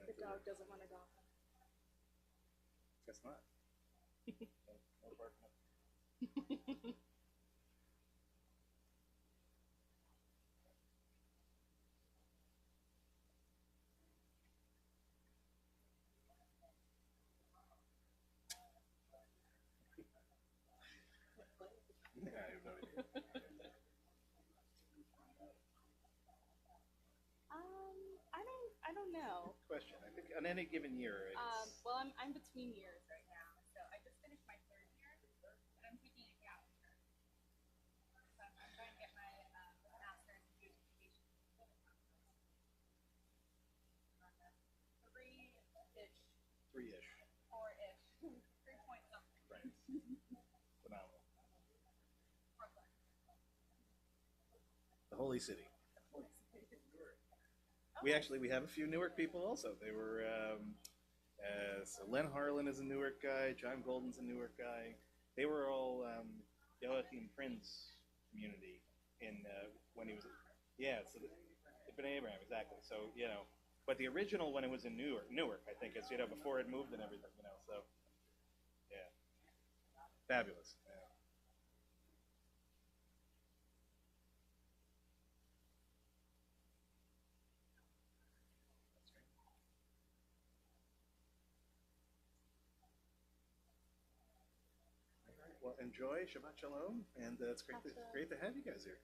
The dog doesn't want to go. Guess not. No barking up. Yeah, I have no idea. I don't know. Question. I think on any given year, it's, Well, I'm between years right now, so I just finished my third year, and I'm taking a gap year. So I'm trying to get my master's in Jewish education. Three-ish, three-ish. four-ish, 3 point something. Right. Phenomenal. Brooklyn. The Holy City. We have a few Newark people also. They were so Len Harlan is a Newark guy. John Golden's a Newark guy. They were all Joachim Prince community in when he was so Ibn Abraham, exactly. So but the original when it was in Newark, I think is before it moved and everything. So yeah, fabulous. Yeah. Well, enjoy Shabbat Shalom, and it's great to have you guys here.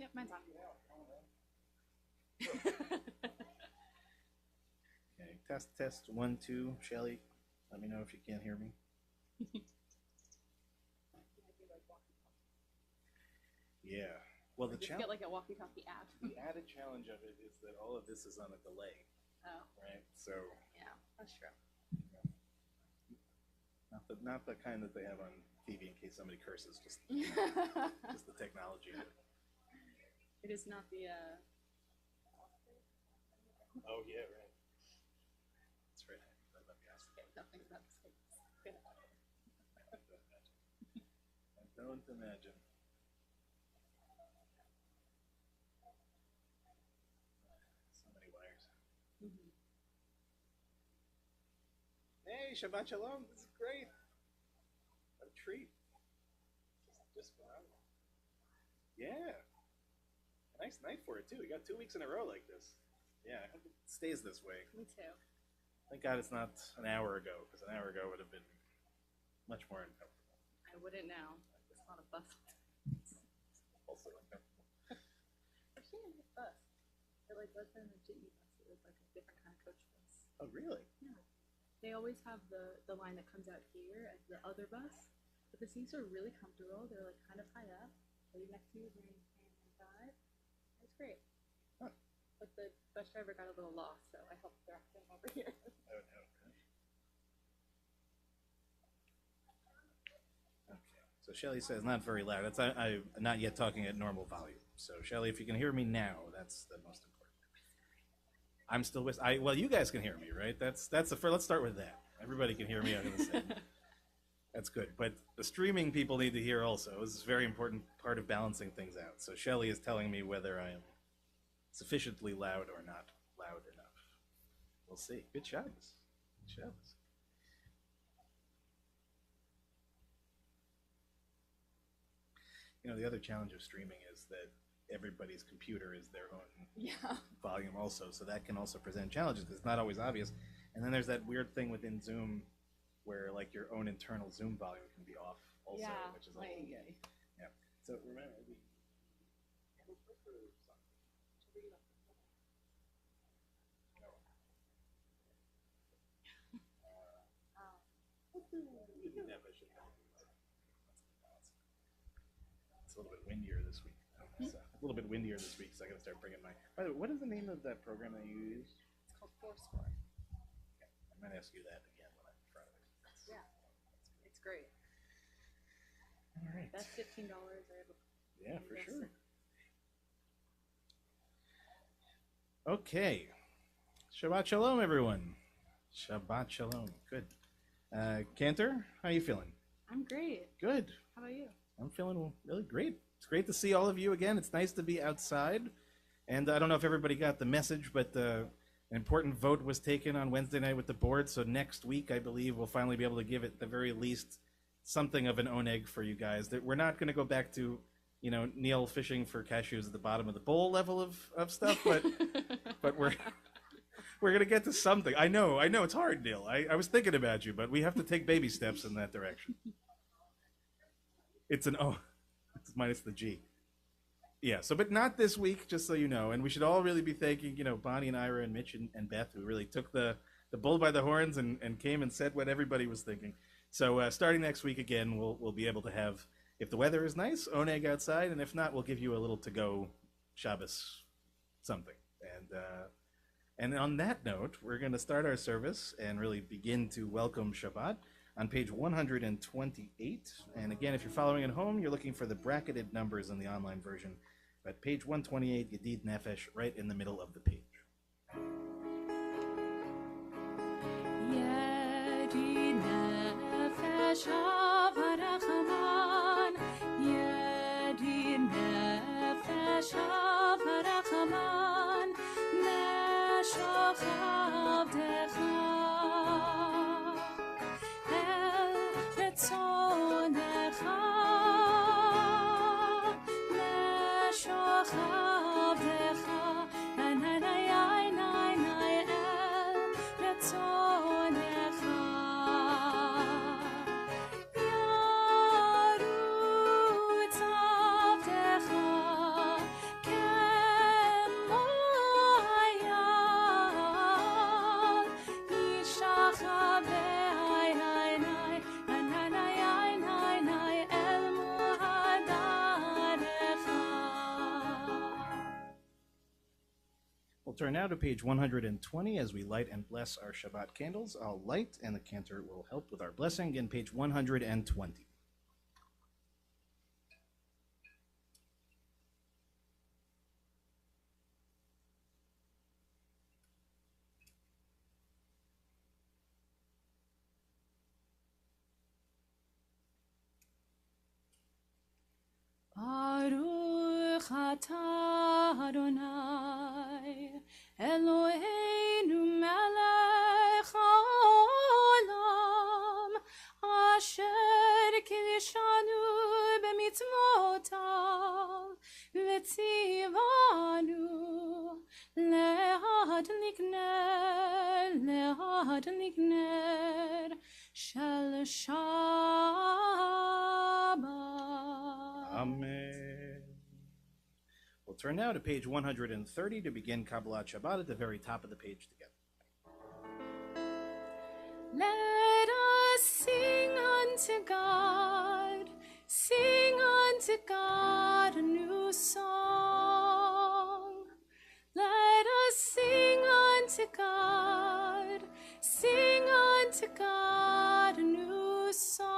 Yep, mine's on. Okay, test 1 2. Shelly, let me know if you can't hear me. Yeah. Well, Just get like a walkie-talkie app. the added challenge of it is that all of this is on a delay, Oh, right? So yeah, that's true. not the kind that they have on TV in case somebody curses. Just the technology. It is not the Oh yeah, right. That's right. Let me ask. nothing about the space. Good. I don't imagine. So many wires. Mm-hmm. Hey, Shabbat Shalom. This is great. What a treat. Just phenomenal. Yeah. A nice night for it too. We got 2 weeks in a row like this. Yeah, I hope it stays this way. Me too. Thank God it's not an hour ago, because an hour ago would have been much more uncomfortable. I wouldn't know. It's not a bus. Also uncomfortable. Actually, in the bus. It like wasn't a jitney bus. It was like a different kind of coach bus. Oh, really? Yeah. They always have the line that comes out here as the other bus, but the seats are really comfortable. They're like kind of high up. Right next to you during drive. It's great. Huh. But the bus driver got a little lost, so I helped direct him over here. Oh, no. Okay. So Shelly says not very loud. That's I'm not yet talking at normal volume. So Shelly, if you can hear me now, that's the most important. I'm still with. Well, you guys can hear me, right? That's the first. Let's start with that. Everybody can hear me out of the set. That's good. But the streaming people need to hear also. This is a very important part of balancing things out. So Shelly is telling me whether I am sufficiently loud or not loud enough. We'll see. Good Shabbos. Good Shabbos. The other challenge of streaming is that everybody's computer is their own volume also. So that can also present challenges because it's not always obvious. And then there's that weird thing within Zoom where like your own internal Zoom volume can be off also, which is like, yeah. So remember, it's a little bit windier this week. So, a little bit windier this week, so I gotta start bringing my. By the way, what is the name of that program that you use? It's called Fourscore. Okay. I might ask you that again when I'm in front of it. Yeah, it's great. All right. That's $15. Yeah, for sure. Okay. Shabbat Shalom, everyone. Shabbat Shalom. Good. Cantor, how are you feeling? I'm great. Good. How about you? I'm feeling really great. It's great to see all of you again. It's nice to be outside. And I don't know if everybody got the message, but an important vote was taken on Wednesday night with the board. So next week, I believe, we'll finally be able to give it the very least something of an oneg for you guys. That we're not going to go back to, Neil fishing for cashews at the bottom of the bowl level of stuff, but we're going to get to something. I know, it's hard, Neil. I was thinking about you, but we have to take baby steps in that direction. It's an O. It's minus the G. Yeah, but not this week, just so you know. And we should all really be thanking, Bonnie and Ira and Mitch and Beth, who really took the bull by the horns and came and said what everybody was thinking. So starting next week again, we'll be able to have, if the weather is nice, oneg outside, and if not, we'll give you a little to-go Shabbos something. And on that note, we're going to start our service and really begin to welcome Shabbat on page 128. And again, if you're following at home, you're looking for the bracketed numbers in the online version. But page 128, Yedid Nefesh, right in the middle of the page. Yedid Nefesh Avarachaman, Yedid Nefesh Avarachaman, Neshach Avdecha. Turn now to page 120 as we light and bless our Shabbat candles. I'll light and the cantor will help with our blessing in page 120. Baruch atah Adonai Eloheinu melech haolam asher kiddushanu b'mitzvotav v'tzivanu lehadlik ner shel Shabbat. Amen. We'll turn now to page 130 to begin Kabbalat Shabbat at the very top of the page together. Let us sing unto God a new song. Let us sing unto God a new song.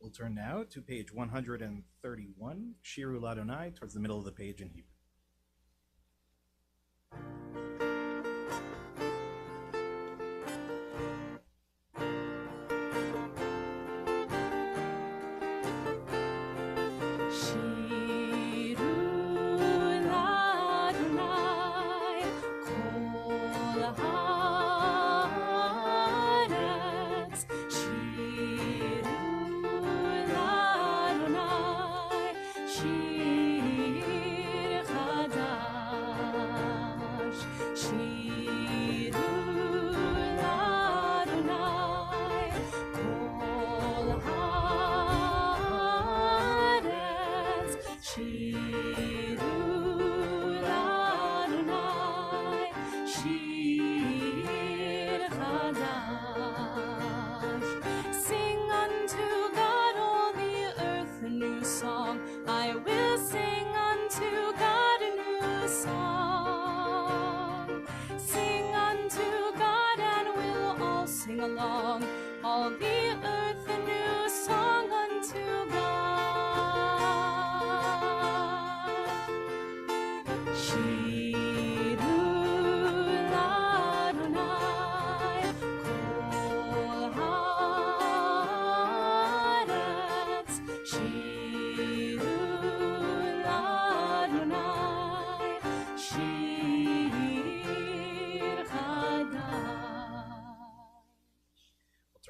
We'll turn now to page 131, Shiru Ladonai, towards the middle of the page in Hebrew.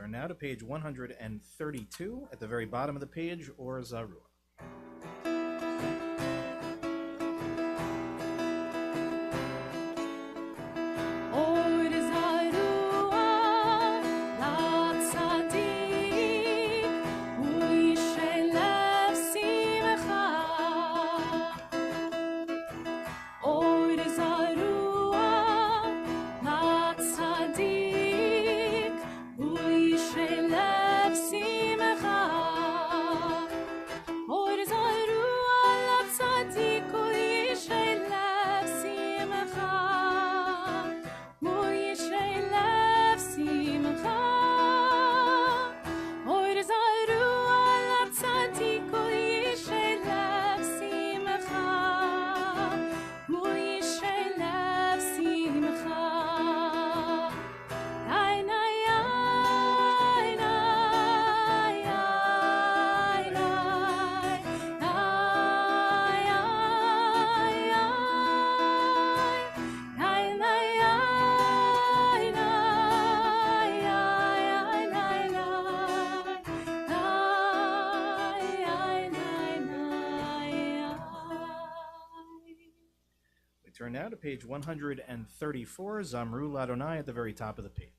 Now to page 132 at the very bottom of the page, or Zarua. Turn now to page 134, Zamru Ladonai, at the very top of the page.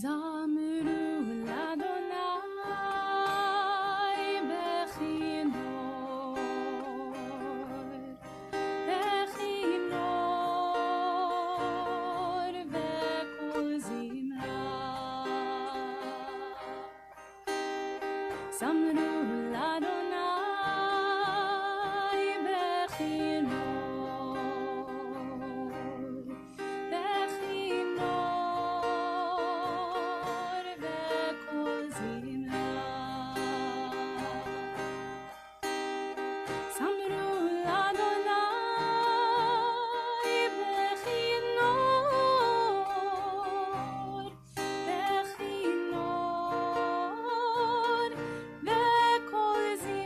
Zamru Ladonai bechinor, bechinor vekol zimra. Zamru Ladonai bechinor, bechinor vekol zimra. Zamru Ladonai bechinor, bechinor vekol zimra.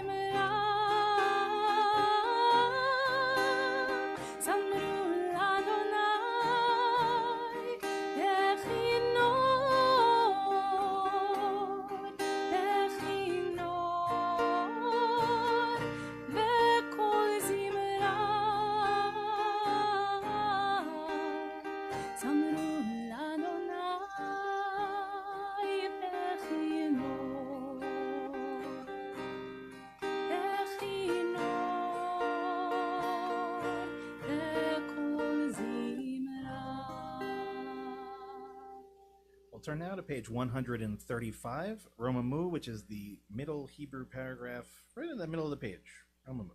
turn now to page 135, Romamu, which is the middle Hebrew paragraph, right in the middle of the page. Romamu.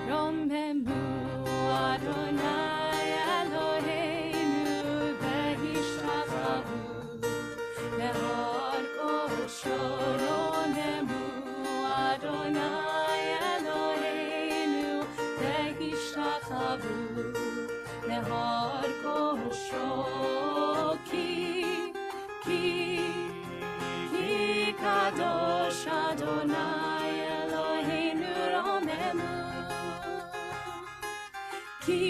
Romemu Adonai Eloheinu v'hishtachavu lehar kosho. Romemu Adonai Eloheinu v'hishtachavu lehar kosho. Ki kadosh Adonai Eloheinu Romemu. Ki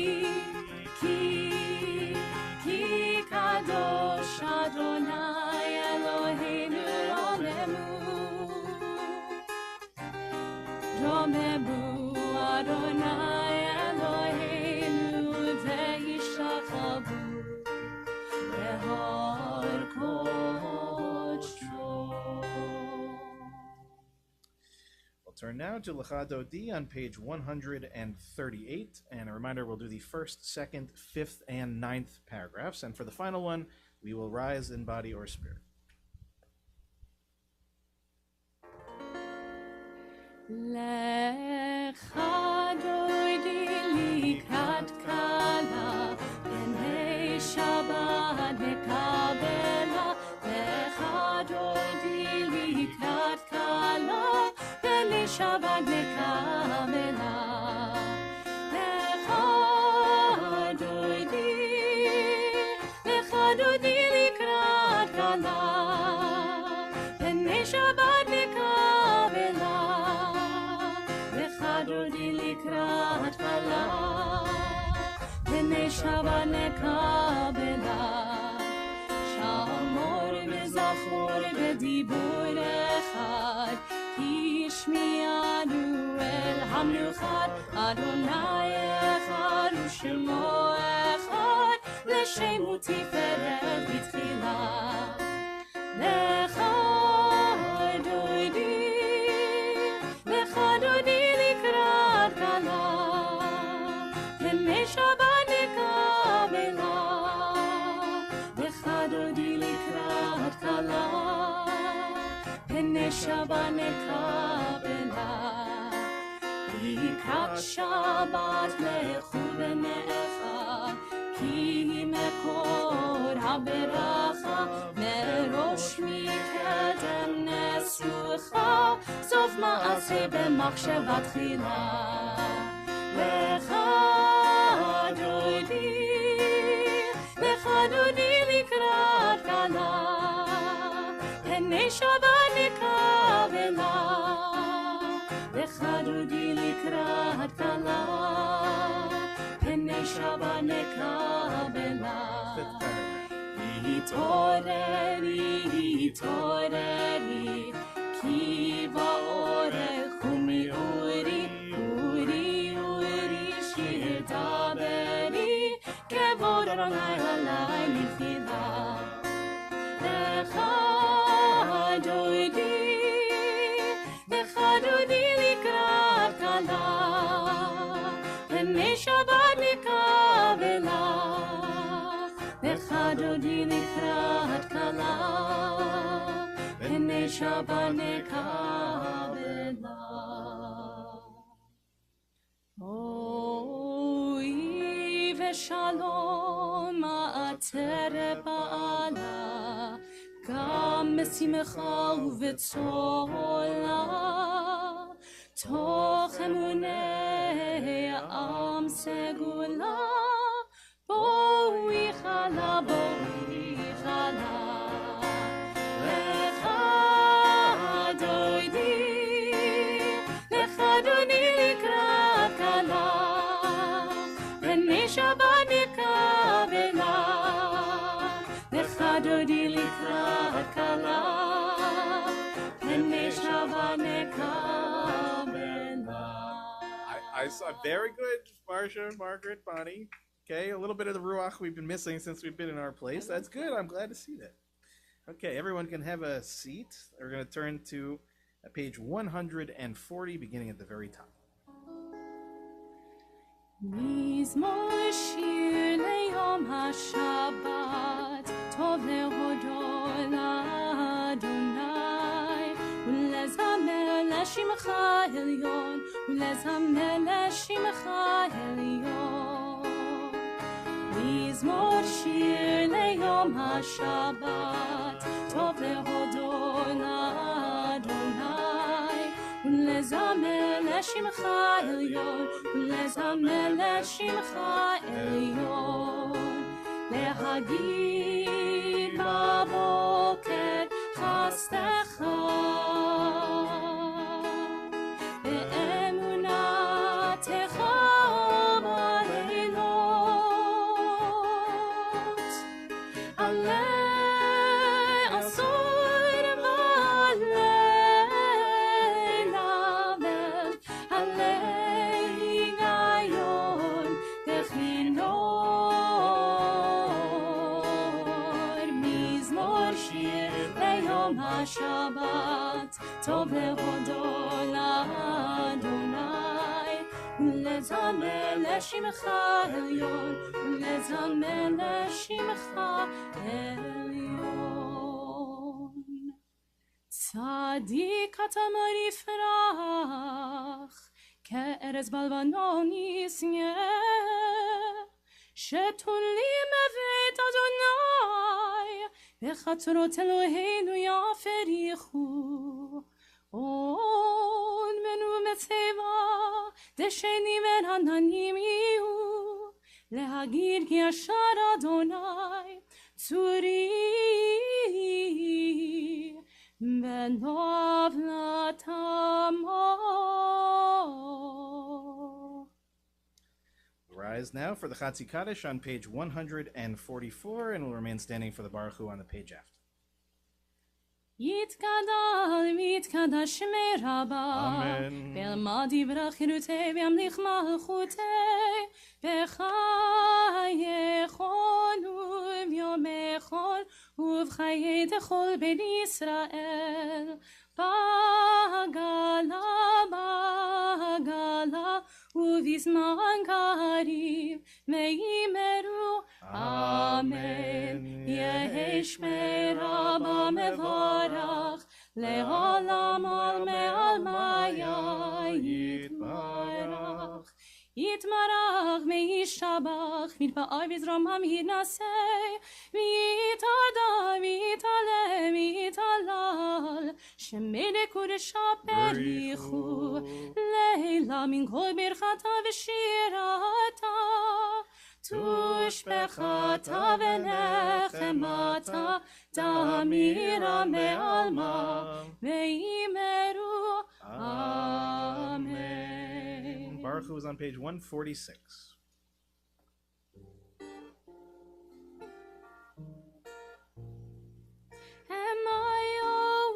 kadosh Adonai Eloheinu Romemu. Romemu Adonai Eloheinu v'hishtachavu lehar kodsho. We'll turn now to Lecha Dodi on page 138. And a reminder, we'll do the first, second, fifth, and ninth paragraphs. And for the final one, we will rise in body or spirit. Lecha Dodi likrat kala b'nei Shabbat nekabela. Lecha Dodi likrat kala b'nei Shabbat nekabela. Lecha Dodi likrat kala b'nei Shabbat nekabela. Dodi likrat kala b'nei Shabbat nekabela. Shamor v'zachor b'dibur echad Hishmianu el hamluchad. Adonai echad u'shemo echad l'shemu tiferet v'tchila. Lecha Dodi likrat kala b'nei Shabbat nekabela. Lecha Dodi likrat kala b'nei Shabbat nekabela. Likrat Shabbat lechu b'nei echad ki mekor haberacha merosh mikadem nesucha sof ma'aseh b'machshavat tchila. Lecha Dodi likrat kala b'nei Shabbat nekabela. Lecha Dodi likrat kala b'nei Shabbat nekabela. Fifth paragraph. Hitoreri ki ba'orech u'mi'uri shitaderi kevod Adonai alai nifila. Lecha Dodi likrat kala b'nei Shabbat nekabela. Lecha Dodi likrat kala b'nei Shabbat nekabela. Oi v'shalom ma'ater ba'ala gam simcha u'v'tzola toch emunei am segula. Boi chala Lecha Dodi likrat kala b'nei Shabbat nekabela. Lecha Dodi likrat kala b'nei Shabbat nekabela. I saw very good, Marsha, Margaret, Bonnie. Okay, a little bit of the Ruach we've been missing since we've been in our place. That's good. I'm glad to see that. Okay, everyone can have a seat. We're going to turn to page 140, beginning at the very top. מזמור שיר ליום השבת, טוב להודות לאדוני, ולזמר לשמך עליון, ולזמר לשמך עליון. מזמור שיר ליום השבת, טוב להודות לאדוני, ולזמר לשמך עליון, ולזמר לשמך עליון. להגיד בבוקר חסדך, באמונתך בלילות, עלה עשור בלילה, עלה היגיון וכינור. מזמור שיר ליום השבת, טוב להודות לאדוני, ולזמר לשמך עליון, ולזמר לשמך עליון. צדיק אתה יפרח, כארז בלבנון ישנא, שתולים בבית אדוני, בחצרות אלוהינו יפריחו. עוד בנו מצבא, דשנים ועננים יהיו, להגיד כי ישר אדוני צורי, בנו עוולתמו. Rise now for the Chatzi Kaddish on page 144, and will remain standing for the Baruch Hu on the page after. יתגדל ויתקדש שמי רבה, אמן. וילמד יברך חירותי וימליך מלכותי, בחייכון וביומכון ובחיי דכל בן ישראל, בעגלה בעגלה ובזמן קריב ויאמרו אמן. יהי שמי רבה מבורך, לעולם עלמיה יתברך. יתברך וישתבח, מתפאר בזרועם יתנשא, ויתהדר ויתעלה ויתהלל, שמי לקודשה בריחו, לילה מן כל ברכתה ושירתה, תושבחתה ונחמתה, תמירה מעלמה, ויאמרו אמן. Baruch Hu is on page 146. Am I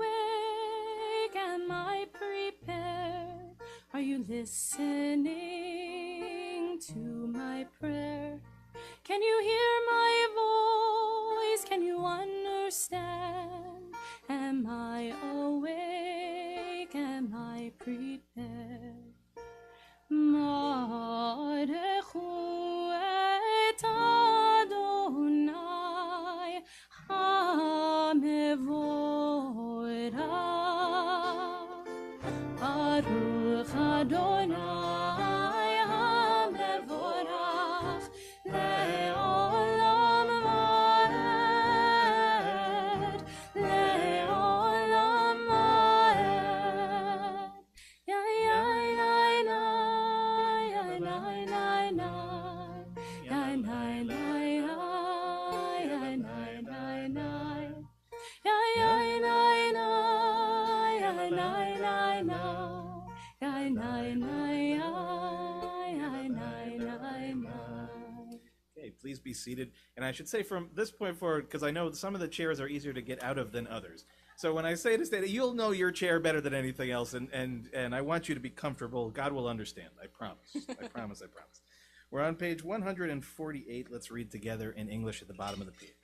awake? Am I prepared? Are you listening to my prayer? Can you hear my voice? Can you understand? Am I awake? Am I prepared? Marechu et Adonai HaMevorach, Baruch Adonai HaMevorach, Le'olam va'ed, Le'olam va'ed. Ya ya ya ya ya ya ya ya ya Okay, please be seated. And I should say from this point forward, because I know some of the chairs are easier to get out of than others. So when I say to stay, you'll know your chair better than anything else, and I want you to be comfortable. God will understand. I promise. I promise. I promise. We're on page 148. Let's read together in English at the bottom of the page.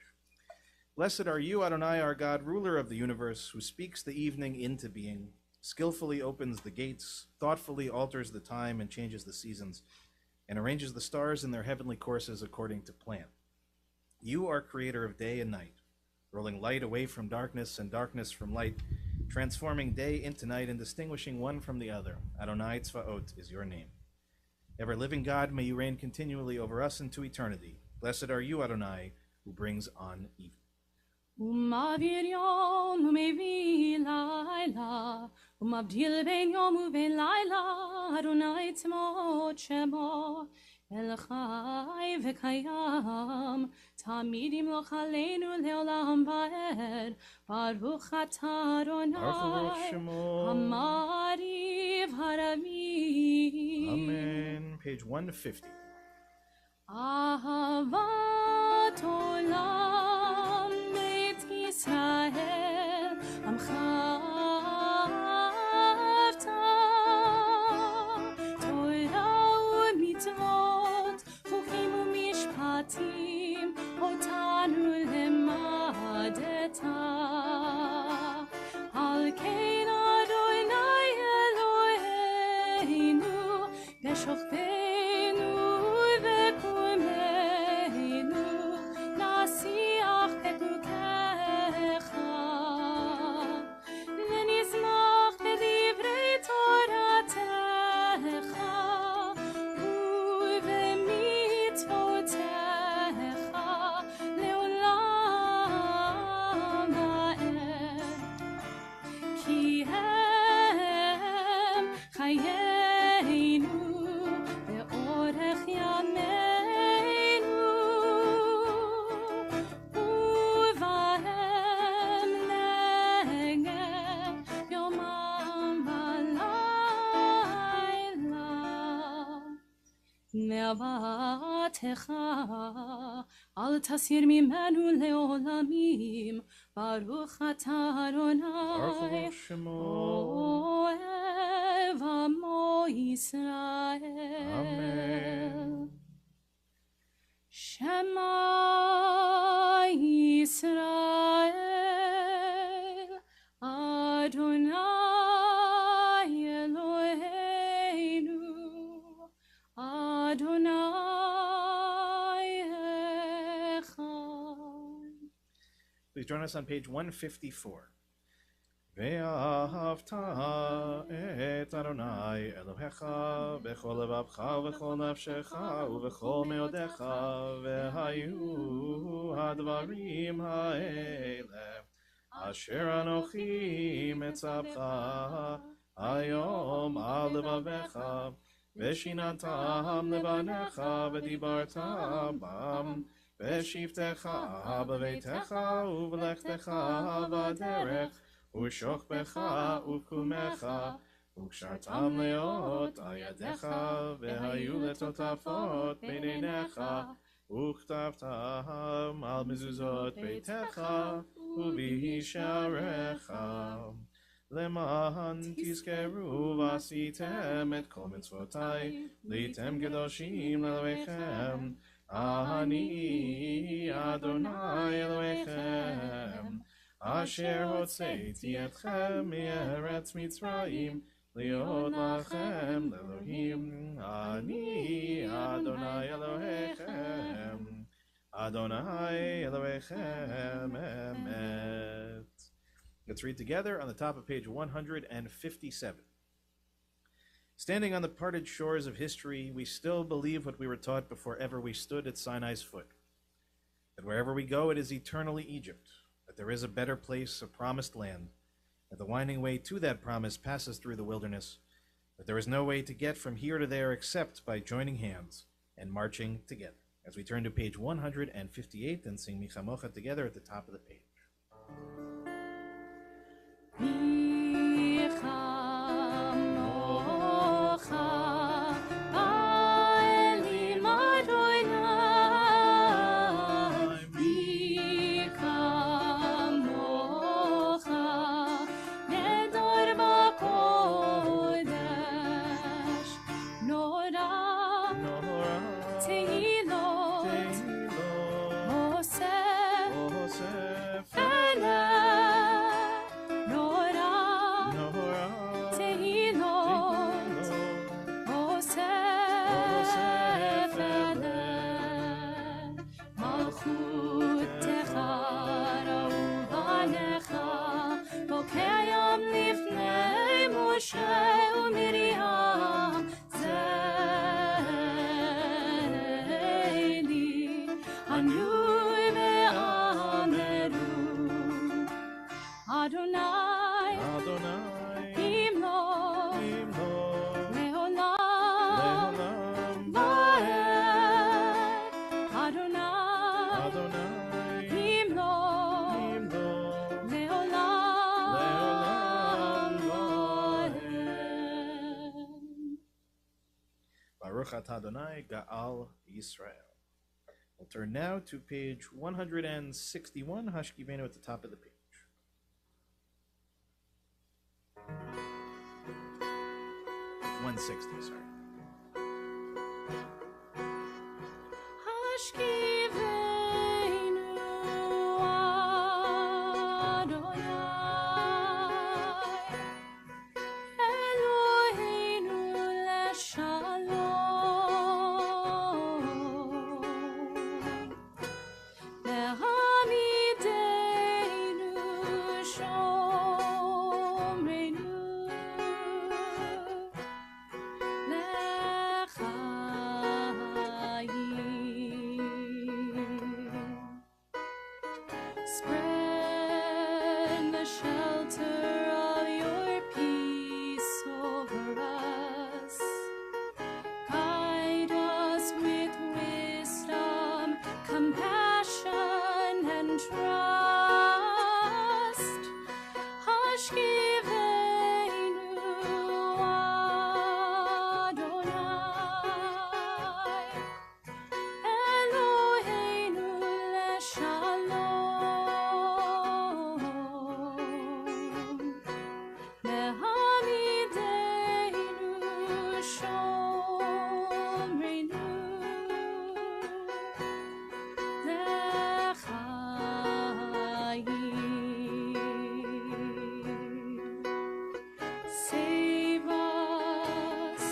Blessed are you, Adonai, our God, ruler of the universe, who speaks the evening into being, skillfully opens the gates, thoughtfully alters the time and changes the seasons, and arranges the stars in their heavenly courses according to plan. You are creator of day and night, rolling light away from darkness and darkness from light, transforming day into night and distinguishing one from the other. Adonai Tzvaot is your name. Ever-living God, may you reign continually over us into eternity. Blessed are you, Adonai, who brings on evil. ומעביר יום ומביא לילה, ומבדיל בין יום ובין לילה, אדוני צבאות שמו, אל חי וקיים, תמיד ימלוך עלינו לעולם ועד, ברוך אתה אדוני, המעריב הרבים. Amen. Page 150. אהבת עולם בית ישראל, עמך אהבת, תורה ומצוות, חוקים ומשפטים, אותנו למדת. על כן אדוני אלוהינו, בשוכבנו וקומנו, נשיח פתותיך, ונשמח בדברי תורתך, ובמצוותיך לעולם ועד. כי הם חיינו ואורך ימינו, ובהם נגד יומם ולילה. מבטך אל תסיר ממנו לעולמים, ברוך אתה אדוני, אוהב עמו ישראל. Amen. שמע ישראל, אדוני אלוהינו, אדוני אחד. Please join us on page 154. ואהבת את אדוני אלוהיך בכל לבבך ובכל נפשך ובכל מאודיך, והיו הדברים האלה אשר אנוכי מצווך היום על לבביך, ושיננתם לבניך ודיברת בם בשבתך בביתך ובלכתך בדרך ושוכבך ובקומך, וקשרתם להיות על ידיך, והיו לטוטפות בין עיניך, וכתבתם על מזוזות ביתך ובשעריך, למען תזכרו ועשיתם את כל מצוותי, ליתם קדושים לאלוהיכם, אני אדוני אלוהיכם, אשר הוצאתי אתכם מארץ מצרים, להיות לכם לאלוהים. אני אדוני אלוהיכם, אדוני אלוהיכם אמת. Let's read together on the top of page 157. Standing on the parted shores of history, we still believe what we were taught before ever we stood at Sinai's foot, that wherever we go it is eternally Egypt, that there is a better place, a promised land, that the winding way to that promise passes through the wilderness, that there is no way to get from here to there except by joining hands and marching together. As we turn to page 158 and sing Michamocha together at the top of the page. Adonai, Adonai, Himlo, Himlo, Leolam, Leolam, Vaed. Adonai, Adonai, Himlo, Himlo, Leolam, Leolam, Vaed. Baruch atah Adonai, Ga'al Yisrael. We'll turn now to page 161, Hashkivenu at the top of the page. 160, sorry. Hashkivenu Adonai, Eloheinu leshalom, lehamidenu shomrenu, lechayim. Spread the shelter of your peace over us. Guide us with wisdom, compassion, and trust. Hashkivenu Adonai, Eloheinu leshalom, lehamidenu shomrenu, lechayim. Save us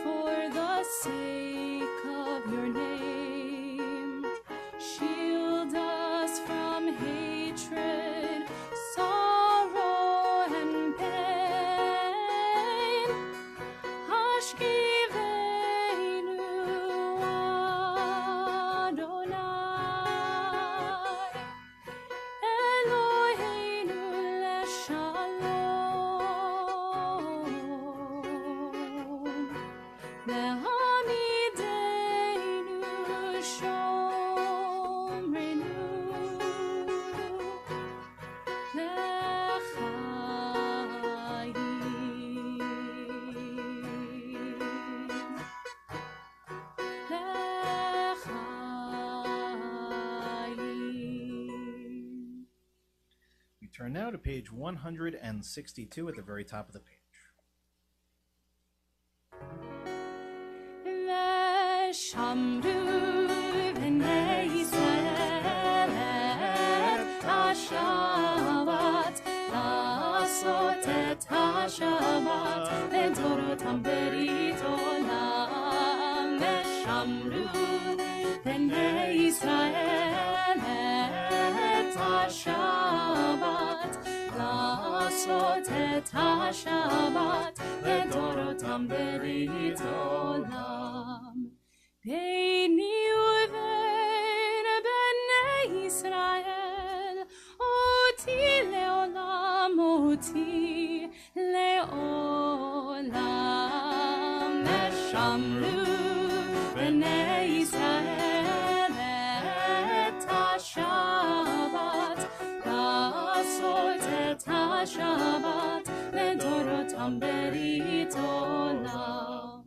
for the sake of your name. Shield us from hatred, sorrow, and pain. Hashkivenu Adonai, Eloheinu leshalom, lehamidenu shomrenu, lechayim. We turn now to page 162 at the very top of the page. Shamru b'nei Yisrael et HaShabbat, לעשות את השבת לדורותם ברית עולם. ושמרו בני ישראל את השבת, לעשות את השבת לדורותם ברית עולם. ביני ובין בני ישראל, אותי לעולם, אותי לעולם. ושמרו בני ישראל את השבת, לעשות את השבת לדורותם ברית עולם.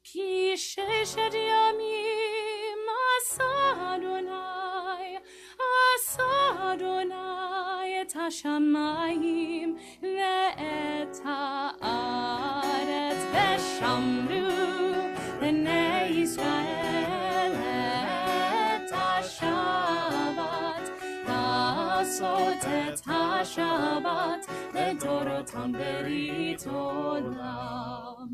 כי ששת ימים עשה אדוני את השמיים ואת הארץ. ושמרו בני ישראל את השבת, לעשות את השבת לדורותם ברית עולם.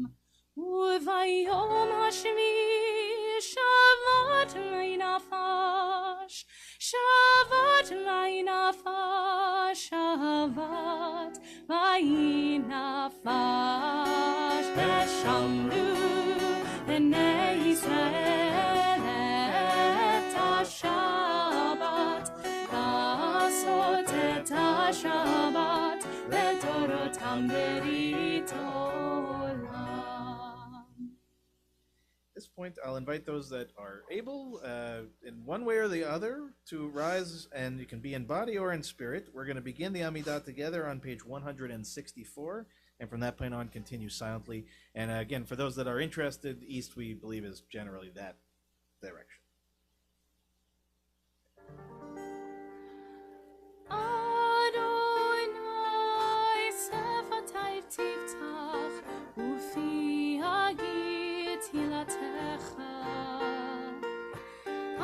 וביום השביעי שבת לי נפש, שבת לי נפש, שבת לי נפש. ושמרו בני ישראל את השבת, לעשות את השבת Shabbat לדורותם ברית עולם. At this point, I'll invite those that are able, in one way or the other, to rise, and you can be in body or in spirit. We're going to begin the Amidah together on page 164, and from that point on, continue silently. And again, for those that are interested, east, we believe, is generally that direction. Adonai sefatay tiftach ufi hagit hilatecha.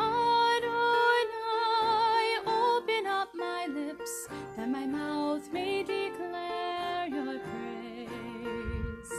Adonai, open up my lips that my mouth may declare your praise.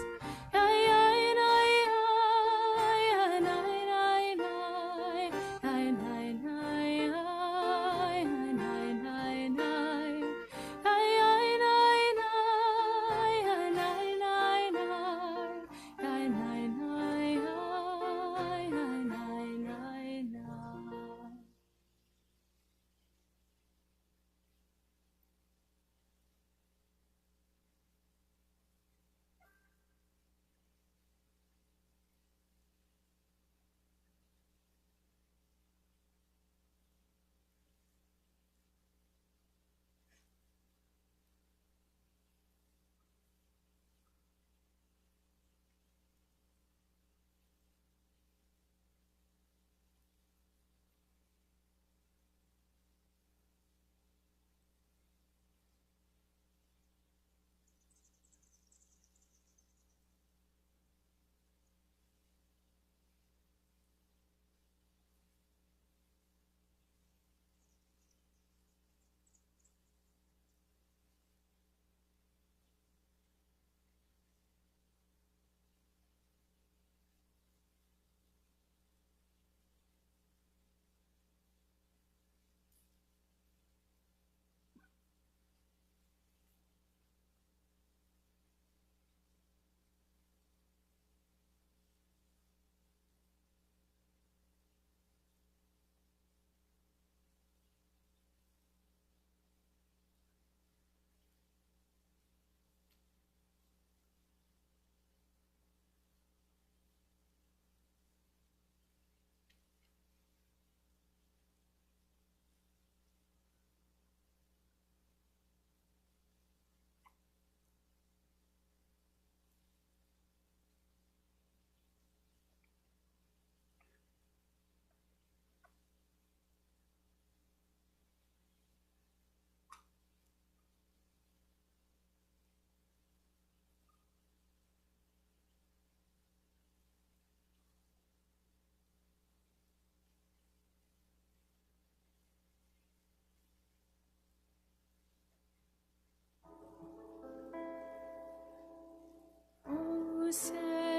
Ose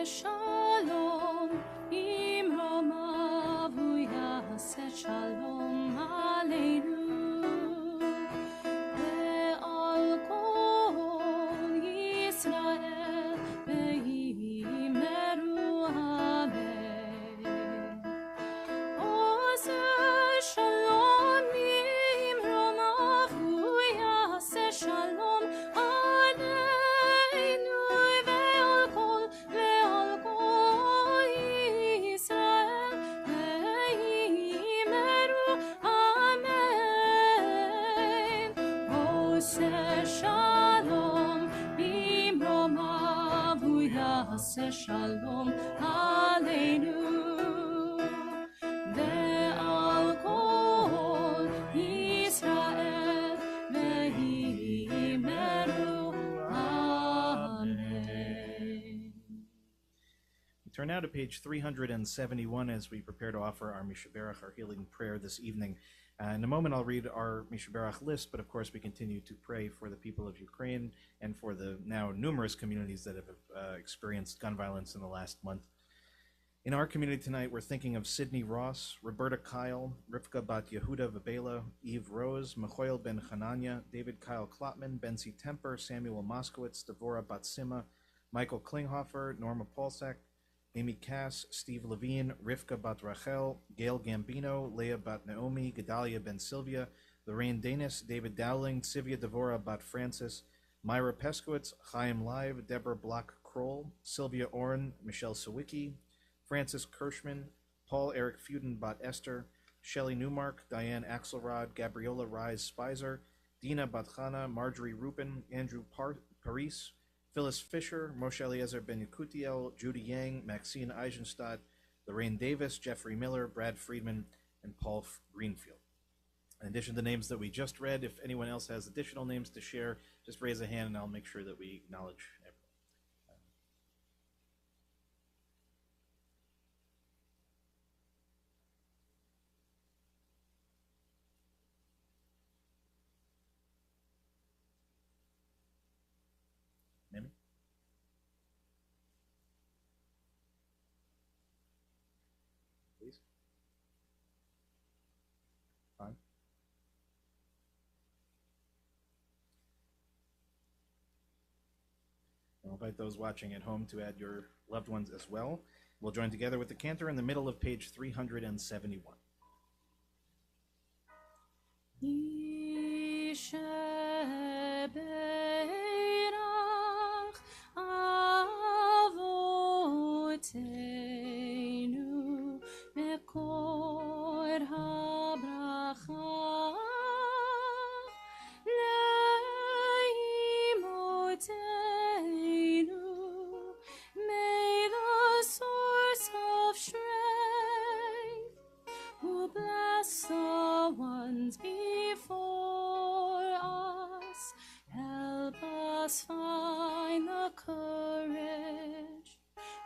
shalom imromav hu yaseh shalom aleinu ve'al kol Yisrael ve'imeru amen. Ose shalom imromav hu yaseh shalom aleinu ve'al kol Yisrael ve'imeru amen. Ose shalom imromav hu yaseh shalom aleinu ve'al kol Yisrael ve'imeru amen. We turn now to page 371 as we prepare to offer our Mishaberach, our healing prayer this evening. In a moment, I'll read our Mishaberach list, but of course, we continue to pray for the people of Ukraine and for the now numerous communities that have experienced gun violence in the last month. In our community tonight, we're thinking of Sydney Ross, Roberta Kyle, Rivka Bat Yehuda Vabela, Eve Rose, Michoel Ben Hananya, David Kyle Klotman, Benzi Temper, Samuel Moskowitz, Devorah Batsima, Michael Klinghoffer, Norma Polsak, Amy Cass, Steve Levine, Rivka Bat Rachel, Gail Gambino, Leah Bat Naomi, Gedalia Ben Sylvia, Lorraine Danis, David Dowling, Sivia Devora Bat Francis, Myra Peskowitz, Chaim Live, Deborah Block-Kroll, Sylvia Orn, Michelle Sawicki, Francis Kirschman, Paul Eric Fuden Bat Esther, Shelley Newmark, Diane Axelrod, Gabriola Rise Spicer, Dina Batchana, Marjorie Rupin, Andrew Paris, Phyllis Fisher, Moshe Eliezer Ben Yakutiel, Judy Yang, Maxine Eisenstadt, Lorraine Davis, Jeffrey Miller, Brad Friedman, and Paul Greenfield. In addition to the names that we just read, if anyone else has additional names to share, just raise a hand and I'll make sure that we acknowledge everyone. Mimi? Please. Fine. I'll invite those watching at home to add your loved ones as well. We'll join together with the cantor in the middle of page 371. Avotenu mekor habracha leimotenu. May the source of strength who bless the ones before us help us find the courage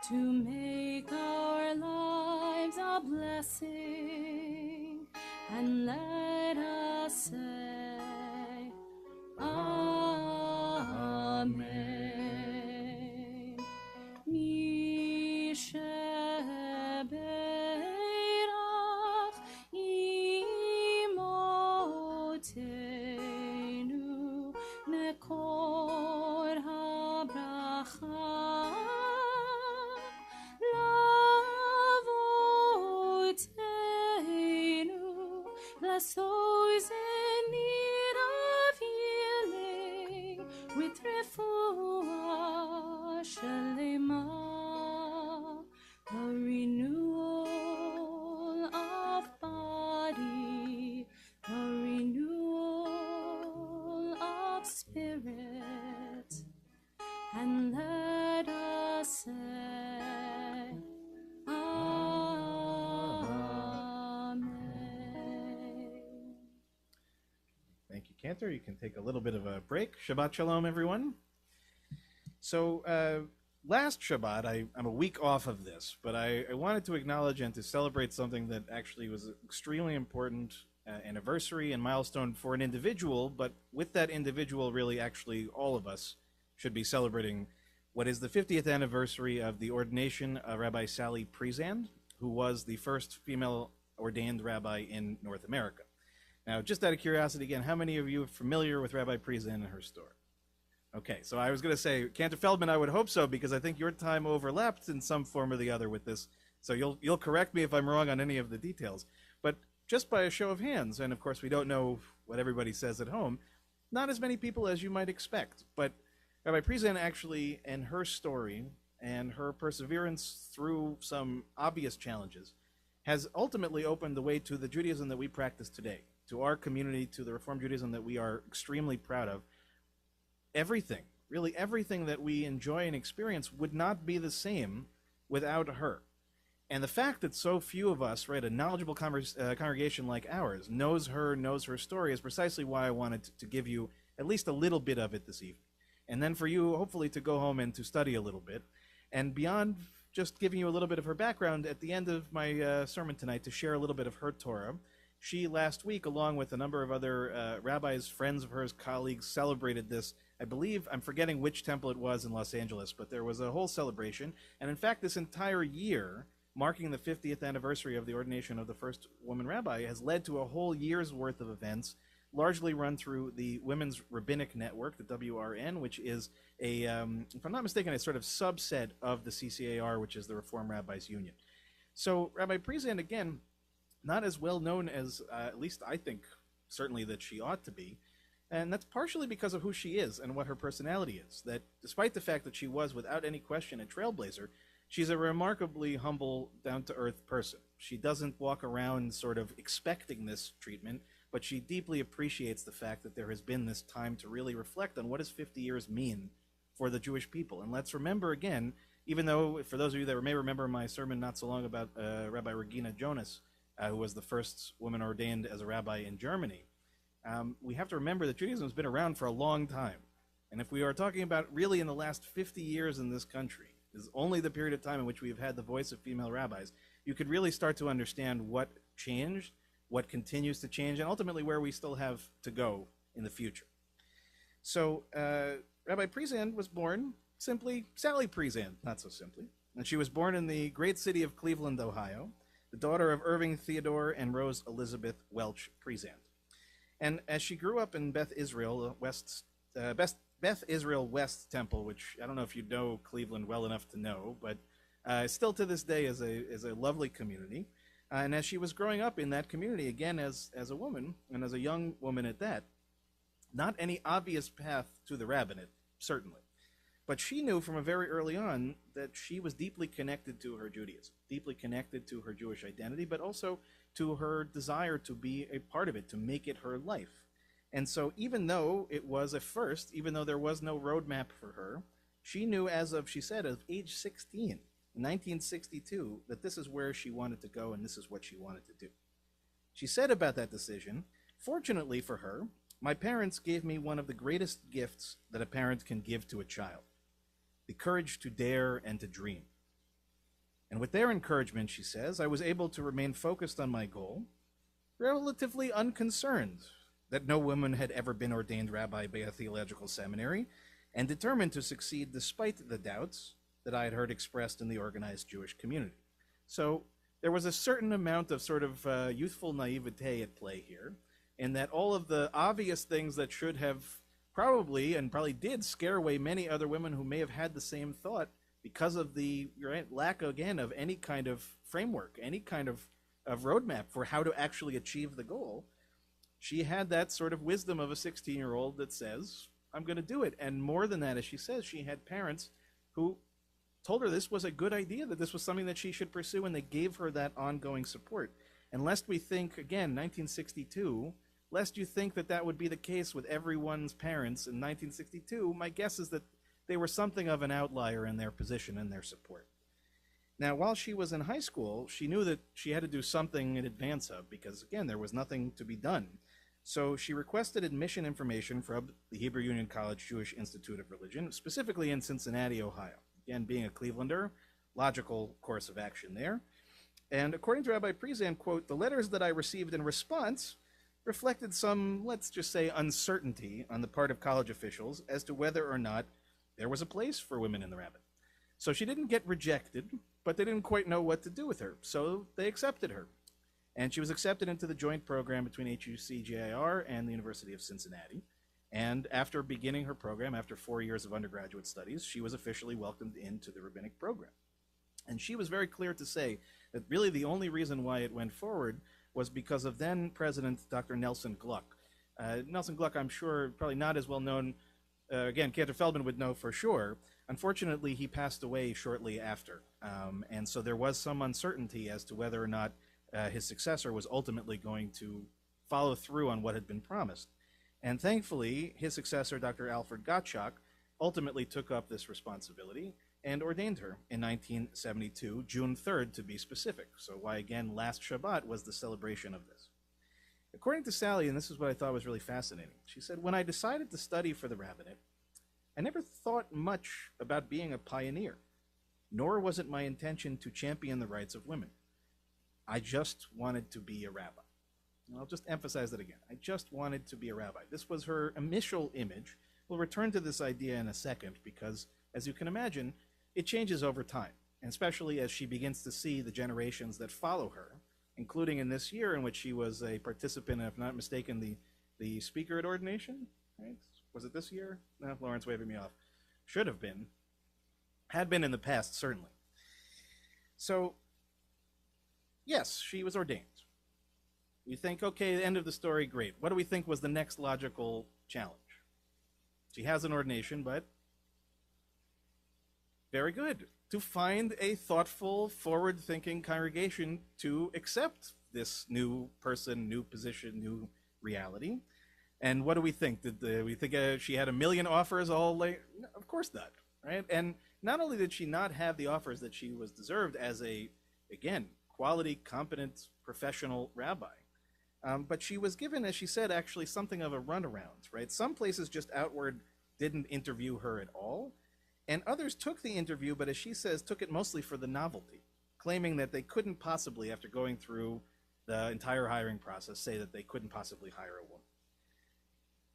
to make our lives a blessing, and let us say Amen. Misheberach imotenu mekor habracha lavotenu. Bless those in need of healing with refuah shalema, the renewal of body, the renewal of spirit, and let us say Amen. Thank you, cantor. You can take a little bit of a break. Shabbat Shalom, everyone. So last Shabbat, I'm a week off of this, but I wanted to acknowledge and to celebrate something that actually was an extremely important anniversary and milestone for an individual, but with that individual, really actually all of us should be celebrating what is the 50th anniversary of the ordination of Rabbi Sally Priesand, who was the first female ordained rabbi in North America. Now, just out of curiosity, again, how many of you are familiar with Rabbi Priesand and her story? Okay, so I was going to say, Cantor Feldman, I would hope so, because I think your time overlapped in some form or the other with this. So you'll correct me if I'm wrong on any of the details. But just by a show of hands, and of course we don't know what everybody says at home, not as many people as you might expect. But Rabbi Priesand actually, and her story, and her perseverance through some obvious challenges, has ultimately opened the way to the Judaism that we practice today, to our community, to the Reform Judaism that we are extremely proud of. Everything, really everything that we enjoy and experience would not be the same without her. And the fact that so few of us, right, a knowledgeable congregation like ours, knows her story is precisely why I wanted to give you at least a little bit of it this evening. And then for you, hopefully, to go home and to study a little bit. And beyond just giving you a little bit of her background, at the end of my sermon tonight, to share a little bit of her Torah. She, last week, along with a number of other rabbis, friends of hers, colleagues, celebrated this. I believe, I'm forgetting which temple it was in Los Angeles, but there was a whole celebration. And in fact, this entire year, marking the 50th anniversary of the ordination of the first woman rabbi, has led to a whole year's worth of events, largely run through the Women's Rabbinic Network, the WRN, which is a, if I'm not mistaken, a sort of subset of the CCAR, which is the Reform Rabbis Union. So Rabbi Priesand, again, not as well known as, at least I think, certainly that she ought to be. And that's partially because of who she is and what her personality is. That despite the fact that she was, without any question, a trailblazer, she's a remarkably humble, down-to-earth person. She doesn't walk around sort of expecting this treatment, but she deeply appreciates the fact that there has been this time to really reflect on what does 50 years mean for the Jewish people. And let's remember again, even though, for those of you that may remember my sermon not so long about Rabbi Regina Jonas, who was the first woman ordained as a rabbi in Germany, we have to remember that Judaism has been around for a long time. And if we are talking about really in the last 50 years in this country, is only the period of time in which we have had the voice of female rabbis, you could really start to understand what changed, what continues to change, and ultimately where we still have to go in the future. So Rabbi Prezant was born simply Sally Prezant, not so simply. And she was born in the great city of Cleveland, Ohio, the daughter of Irving Theodore and Rose Elizabeth Welch Prezant. And as she grew up in Beth Israel West Temple, which I don't know if you know Cleveland well enough to know, but still to this day is a lovely community. And as she was growing up in that community, again as a woman, and as a young woman at that, not any obvious path to the rabbinate, certainly. But she knew from a very early on that she was deeply connected to her Judaism, deeply connected to her Jewish identity, but also to her desire to be a part of it, to make it her life. And so even though it was a first, even though there was no roadmap for her, she knew as of, she said, of age 16, in 1962, that this is where she wanted to go and this is what she wanted to do. She said about that decision, "Fortunately for her, my parents gave me one of the greatest gifts that a parent can give to a child, the courage to dare and to dream. And with their encouragement," she says, "I was able to remain focused on my goal, relatively unconcerned that no woman had ever been ordained rabbi by a theological seminary, and determined to succeed despite the doubts that I had heard expressed in the organized Jewish community." So there was a certain amount of sort of youthful naivete at play here, in that all of the obvious things that should have probably did scare away many other women who may have had the same thought because of the lack, again, of any kind of framework, any kind of roadmap for how to actually achieve the goal. She had that sort of wisdom of a 16-year-old that says, I'm going to do it. And more than that, as she says, she had parents who told her this was a good idea, that this was something that she should pursue, and they gave her that ongoing support. And lest we think, again, 1962, lest you think that that would be the case with everyone's parents in 1962, my guess is that they were something of an outlier in their position and their support. Now, while she was in high school, she knew that she had to do something in advance of, because, again, there was nothing to be done. So she requested admission information from the Hebrew Union College Jewish Institute of Religion, specifically in Cincinnati, Ohio. Again, being a Clevelander, logical course of action there. And according to Rabbi Prezant, quote, "The letters that I received in response reflected some, let's just say, uncertainty on the part of college officials as to whether or not there was a place for women in the rabbinate. So she didn't get rejected, but they didn't quite know what to do with her, so they accepted her. And she was accepted into the joint program between HUC-JIR and the University of Cincinnati. And after beginning her program, after 4 years of undergraduate studies, she was officially welcomed into the rabbinic program. And she was very clear to say that really the only reason why it went forward was because of then President Dr. Nelson Gluck. Nelson Gluck, I'm sure, probably not as well known. Again, Cantor Feldman would know for sure. Unfortunately, he passed away shortly after. And so there was some uncertainty as to whether or not his successor was ultimately going to follow through on what had been promised. And thankfully, his successor, Dr. Alfred Gottschalk, ultimately took up this responsibility and ordained her in 1972, June 3rd to be specific. So why, again, last Shabbat was the celebration of this. According to Sally, and this is what I thought was really fascinating, she said, "When I decided to study for the rabbinate, I never thought much about being a pioneer, nor was it my intention to champion the rights of women. I just wanted to be a rabbi." And I'll just emphasize that again. I just wanted to be a rabbi. This was her initial image. We'll return to this idea in a second because, as you can imagine, it changes over time, and especially as she begins to see the generations that follow her, including in this year in which she was a participant, if not mistaken, the speaker at ordination, right? Was it this year? No, Lauren's waving me off. Should have been. Had been in the past, certainly. So, yes, she was ordained. You think, okay, the end of the story, great. What do we think was the next logical challenge? She has an ordination, but very good. To find a thoughtful, forward-thinking congregation to accept this new person, new position, new reality. And what do we think? Did we think she had a million offers all like? No, of course not, right? And not only did she not have the offers that she was deserved as a, again, quality, competent, professional rabbi, but she was given, as she said, actually something of a runaround, right? Some places just outward didn't interview her at all, and others took the interview, but as she says, took it mostly for the novelty, claiming that they couldn't possibly, after going through the entire hiring process, say that they couldn't possibly hire a woman.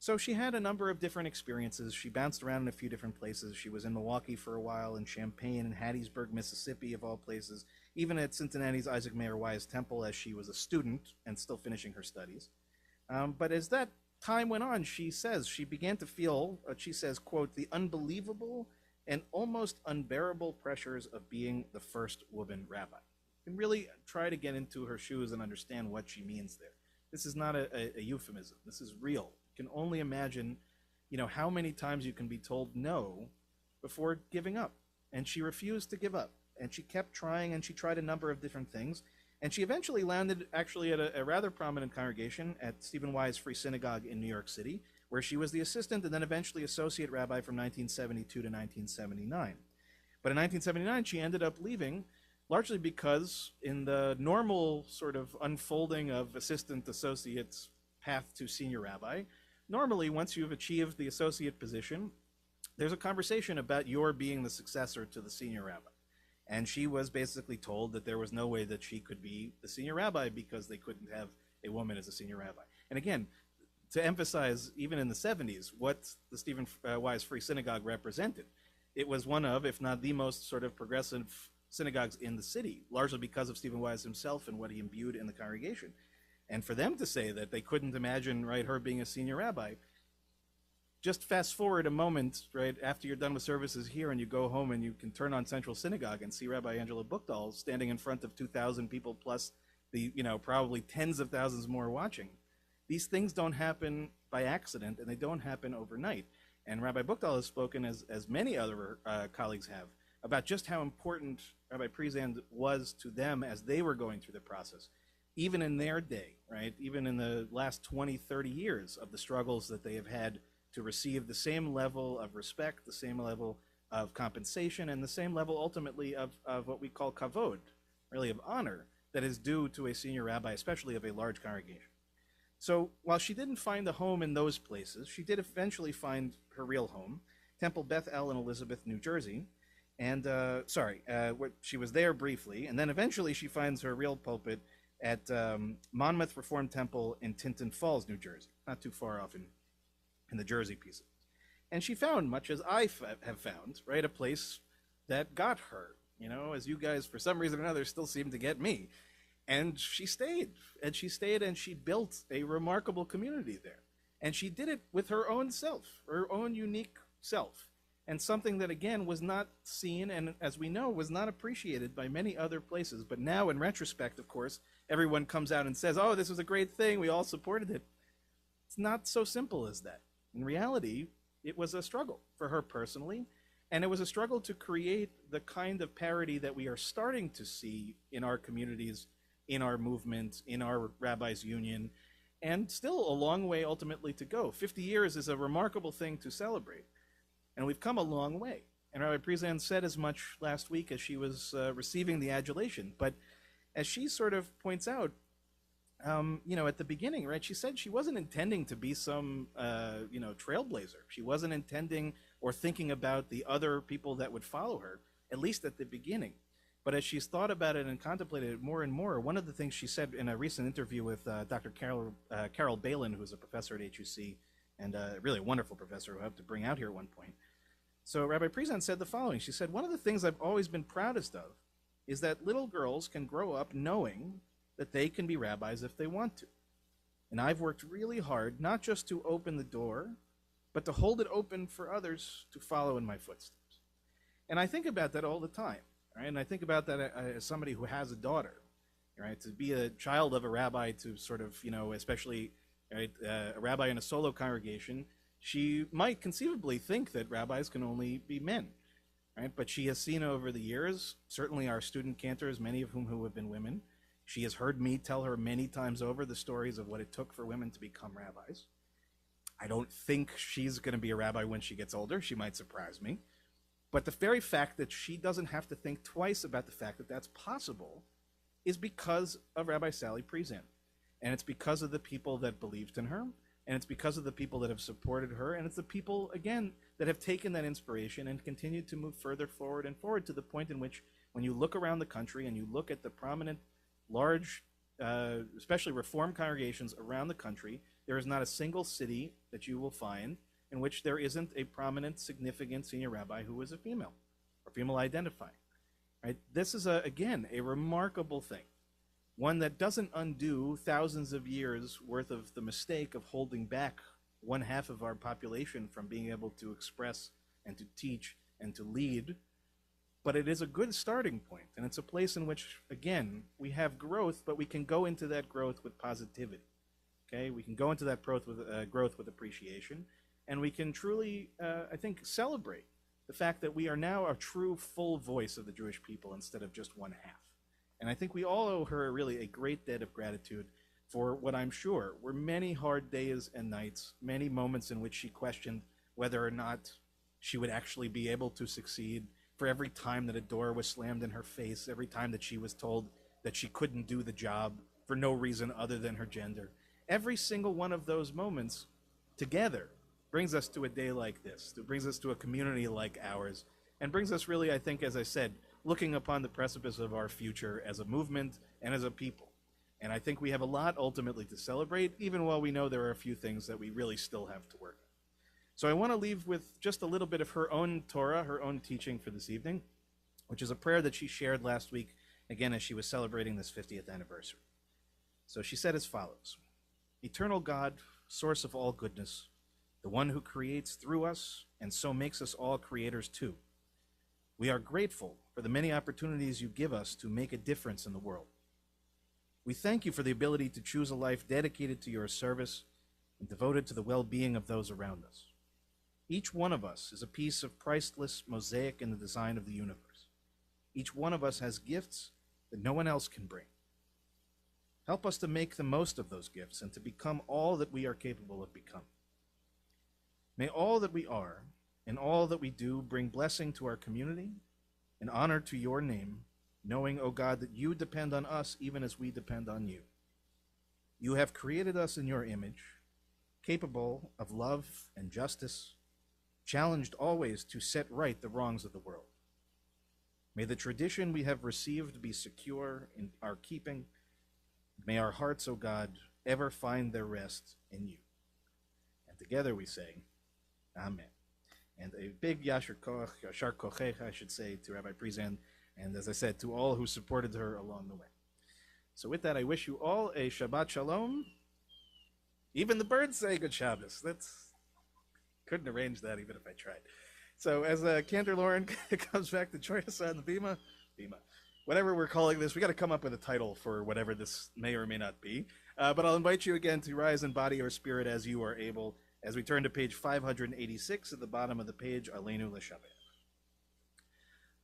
So she had a number of different experiences. She bounced around in a few different places. She was in Milwaukee for a while, in Champaign, and Hattiesburg, Mississippi, of all places, even at Cincinnati's Isaac Mayer Wise Temple as she was a student and still finishing her studies. But as that time went on, she says, she began to feel, she says, quote, the unbelievable and almost unbearable pressures of being the first woman rabbi. You can really try to get into her shoes and understand what she means there. This is not a euphemism. This is real. You can only imagine, how many times you can be told no before giving up. And she refused to give up. And she kept trying, and she tried a number of different things. And she eventually landed actually at a rather prominent congregation at Stephen Wise Free Synagogue in New York City, where she was the assistant and then eventually associate rabbi from 1972 to 1979. But in 1979, she ended up leaving, largely because in the normal sort of unfolding of assistant associate's path to senior rabbi, normally once you've achieved the associate position, there's a conversation about your being the successor to the senior rabbi. And she was basically told that there was no way that she could be the senior rabbi because they couldn't have a woman as a senior rabbi. And again, to emphasize, even in the 70s, what the Stephen Wise Free Synagogue represented, it was one of, if not the most sort of progressive synagogues in the city, largely because of Stephen Wise himself and what he imbued in the congregation. And for them to say that they couldn't imagine, right, her being a senior rabbi, just fast forward a moment, right, after you're done with services here and you go home and you can turn on Central Synagogue and see Rabbi Angela Buchdahl standing in front of 2,000 people plus the, probably tens of thousands more watching. These things don't happen by accident and they don't happen overnight. And Rabbi Buchdahl has spoken, as many other colleagues have, about just how important Rabbi Prezand was to them as they were going through the process. Even in their day, right, even in the last 20, 30 years of the struggles that they have had to receive the same level of respect, the same level of compensation, and the same level ultimately of what we call kavod, really of honor, that is due to a senior rabbi, especially of a large congregation. So while she didn't find a home in those places, she did eventually find her real home, Temple Beth El in Elizabeth, New Jersey. And, she was there briefly, and then eventually she finds her real pulpit at Monmouth Reformed Temple in Tinton Falls, New Jersey, not too far off in the Jersey piece. And she found, much as I have found, right, a place that got her, as you guys, for some reason or another, still seem to get me. And she stayed, and she built a remarkable community there. And she did it with her own self, her own unique self, and something that, again, was not seen and, as we know, was not appreciated by many other places. But now, in retrospect, of course, everyone comes out and says, oh, this was a great thing, we all supported it. It's not so simple as that. In reality, it was a struggle for her personally, and it was a struggle to create the kind of parity that we are starting to see in our communities, in our movement, in our rabbis' union, and still a long way ultimately to go. 50 years is a remarkable thing to celebrate, and we've come a long way. And Rabbi Prezand said as much last week as she was receiving the adulation. But as she sort of points out, at the beginning, right, she said she wasn't intending to be some, trailblazer. She wasn't intending or thinking about the other people that would follow her, at least at the beginning. But as she's thought about it and contemplated it more and more, one of the things she said in a recent interview with Dr. Carol Balin, who's a professor at HUC, and really a wonderful professor who I hope to bring out here at one point. So Rabbi Prezand said the following. She said, one of the things I've always been proudest of is that little girls can grow up knowing that they can be rabbis if they want to. And I've worked really hard, not just to open the door, but to hold it open for others to follow in my footsteps. And I think about that all the time, right? And I think about that as somebody who has a daughter, right? To be a child of a rabbi, to sort of, especially right, a rabbi in a solo congregation, she might conceivably think that rabbis can only be men, right? But she has seen over the years, certainly our student cantors, many of who have been women, she has heard me tell her many times over the stories of what it took for women to become rabbis. I don't think she's going to be a rabbi when she gets older. She might surprise me. But the very fact that she doesn't have to think twice about the fact that that's possible is because of Rabbi Sally Priesand. And it's because of the people that believed in her, and it's because of the people that have supported her, and it's the people, again, that have taken that inspiration and continued to move further forward and forward to the point in which, when you look around the country and you look at the prominent, large, especially Reform congregations around the country, there is not a single city that you will find in which there isn't a prominent, significant senior rabbi who is a female or female identifying. Right? This is, again, a remarkable thing, one that doesn't undo thousands of years worth of the mistake of holding back one half of our population from being able to express and to teach and to lead. But it is a good starting point, and it's a place in which, again, we have growth, but we can go into that growth with positivity. Okay, we can go into that growth with appreciation, and we can truly, I think, celebrate the fact that we are now a true full voice of the Jewish people instead of just one half. And I think we all owe her really a great debt of gratitude for what I'm sure were many hard days and nights, many moments in which she questioned whether or not she would actually be able to succeed, for every time that a door was slammed in her face, every time that she was told that she couldn't do the job for no reason other than her gender. Every single one of those moments together brings us to a day like this. It brings us to a community like ours, and brings us really, I think, as I said, looking upon the precipice of our future as a movement and as a people. And I think we have a lot ultimately to celebrate, even while we know there are a few things that we really still have to work on. So I want to leave with just a little bit of her own Torah, her own teaching for this evening, which is a prayer that she shared last week, again, as she was celebrating this 50th anniversary. So she said as follows: Eternal God, source of all goodness, the one who creates through us and so makes us all creators too. We are grateful for the many opportunities you give us to make a difference in the world. We thank you for the ability to choose a life dedicated to your service and devoted to the well-being of those around us. Each one of us is a piece of priceless mosaic in the design of the universe. Each one of us has gifts that no one else can bring. Help us to make the most of those gifts and to become all that we are capable of becoming. May all that we are and all that we do bring blessing to our community and honor to your name, knowing, O God, that you depend on us even as we depend on you. You have created us in your image, capable of love and justice, challenged always to set right the wrongs of the world. May the tradition we have received be secure in our keeping. May our hearts, O God, ever find their rest in you. And together we say, Amen. And a big Yashar Kochech, I should say, to Rabbi Priesand, and as I said, to all who supported her along the way. So with that, I wish you all a Shabbat Shalom. Even the birds say good Shabbos. Couldn't arrange that even if I tried. So as Cantor Lauren comes back to join us on the Bima, whatever we're calling this, we got to come up with a title for whatever this may or may not be. But I'll invite you again to rise in body or spirit as you are able, as we turn to page 586 at the bottom of the page, Aleinu L'Shabeach.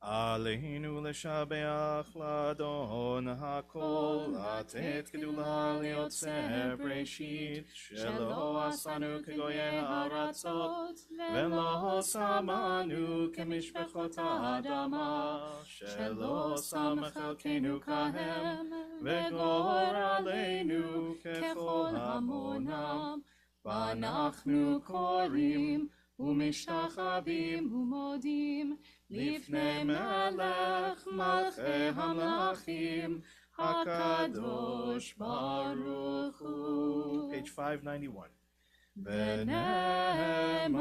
Aleinu L'Shabeach L'Adon HaKol, Latet Gedula Liotzer Breshit, Shelo Asanu Kegoye Haratzot, Velo Samanu Kemishpechot Adama, Shelo Samachalkenu Kahem, Vegor Aleinu Kechol Hamonam, Vanachnu Korim, Umishachavim Umodim, Lifnei Melech Malchei Hamlachim, HaKadosh Baruch Hu. Page 591. V'nemar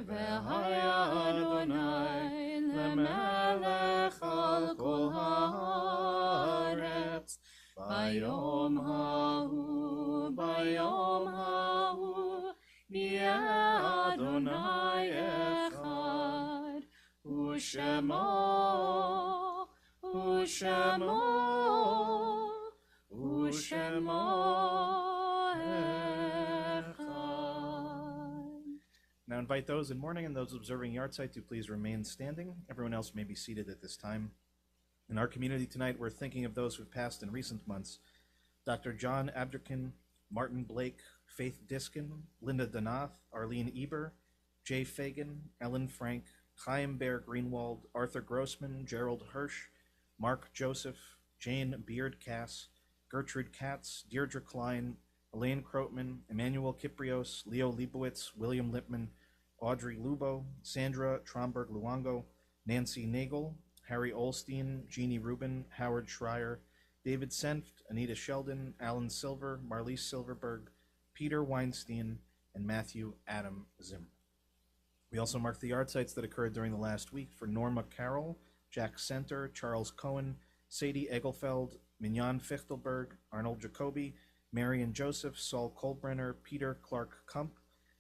v'haya Adonai lemelech al kol haaretz, bayom hahu, yeh Adonai echad, Ushemo, Shemo Now invite those in mourning and those observing yahrzeit to please remain standing. Everyone else may be seated at this time. In our community tonight, we're thinking of those who've passed in recent months. Dr. John Abderkin, Martin Blake, Faith Diskin, Linda Donath, Arlene Eber, Jay Fagan, Ellen Frank, Chaim Bear Greenwald, Arthur Grossman, Gerald Hirsch, Mark Joseph, Jane Beard Cass, Gertrude Katz, Deirdre Klein, Elaine Krotman, Emmanuel Kiprios, Leo Leibowitz, William Lipman, Audrey Lubo, Sandra Tromberg Luongo, Nancy Nagel, Harry Olstein, Jeannie Rubin, Howard Schreier, David Senft, Anita Sheldon, Alan Silver, Marlise Silverberg, Peter Weinstein, and Matthew Adam Zimmer. We also mark the yahrzeits that occurred during the last week for Norma Carroll, Jack Center, Charles Cohen, Sadie Egelfeld, Mignon Fichtelberg, Arnold Jacoby, Marion Joseph, Saul Kolbrenner, Peter Clark Kump,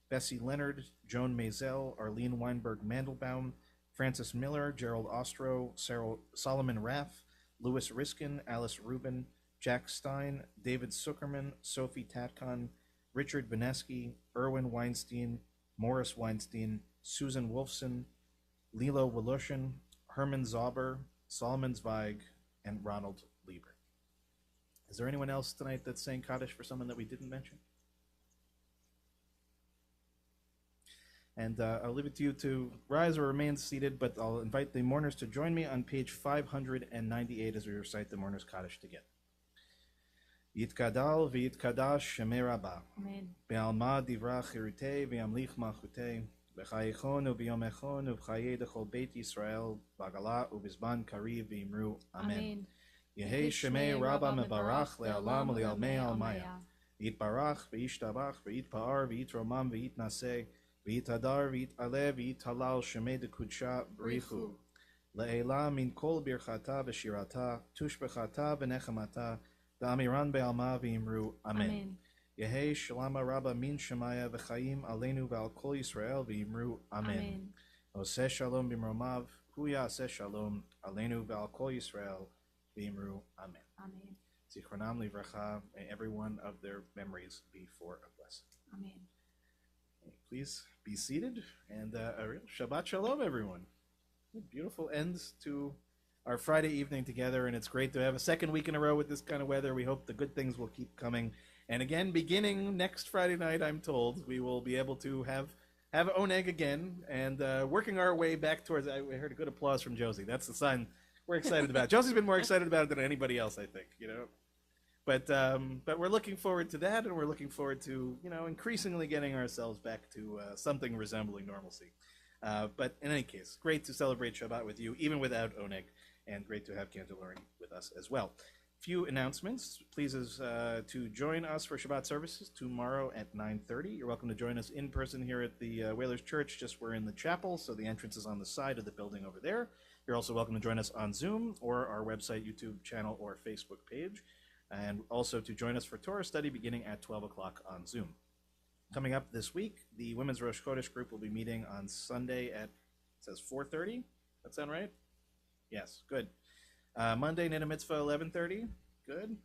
Bessie Leonard, Joan Mazel, Arlene Weinberg Mandelbaum, Francis Miller, Gerald Ostro, Solomon Raff, Louis Riskin, Alice Rubin, Jack Stein, David Zuckerman, Sophie Tatkan, Richard Beneski, Erwin Weinstein, Morris Weinstein, Susan Wolfson, Lilo Woloshin, Herman Zauber, Solomon Zweig, and Ronald Lieber. Is there anyone else tonight that's saying Kaddish for someone that we didn't mention? And I'll leave it to you to rise or remain seated, but I'll invite the mourners to join me on page 598 as we recite the mourners Kaddish together. Yitkadal v'yitkadash shemei Rabbah. Amen. Be'alma divra chirutei v'yamlich malchutei. B'chayechon u'b'yomechon u'b'chayei dechol Beit Yisrael b'agala u'b'zman kariv v'imru. Amen. Yehei shemei Rabbah mebarach le'alam le'almei almaya. Yitbarach v'yishtabach v'yitpa'ar v'yitromam v'yitnaseh. V'yitadar v'yit'aleh v'yithalal shemei dekudsha b'richu. Le'ela min kol birchata v'shirata tushbechata v'nechamata Da'amiran be'alma v'imru. Amen. Yehei shalama rabba min shemaya v'chaim aleinu v'al kol Yisrael v'imru. Amen. Oseh shalom b'mromav hu ya'aseh shalom aleinu v'al kol Yisrael v'imru. Amen. Amen. Zichronam livracha, may every one of their memories be for a blessing. Amen. Please be seated, and a real Shabbat Shalom, everyone. Beautiful ends to our Friday evening together, and it's great to have a second week in a row with this kind of weather. We hope the good things will keep coming. And again, beginning next Friday night, I'm told, we will be able to have Oneg again, and working our way back towards, I heard a good applause from Josie. That's the sign we're excited about. Josie's been more excited about it than anybody else, I think, you know. But we're looking forward to that, and we're looking forward to, you know, increasingly getting ourselves back to something resembling normalcy. But in any case, great to celebrate Shabbat with you, even without Oneg, and great to have Cantor with us as well. Few announcements. Please to join us for Shabbat services tomorrow at 9:30. You're welcome to join us in person here at the Whalers Church. Just we're in the chapel, so the entrance is on the side of the building over there. You're also welcome to join us on Zoom or our website, YouTube channel, or Facebook page. And also to join us for Torah study beginning at 12 o'clock on Zoom. Coming up this week, the Women's Rosh Chodesh group will be meeting on Sunday at, it says 4:30? That sound right? Yes, good. Monday, Nida Mitzvah, 11:30. Good.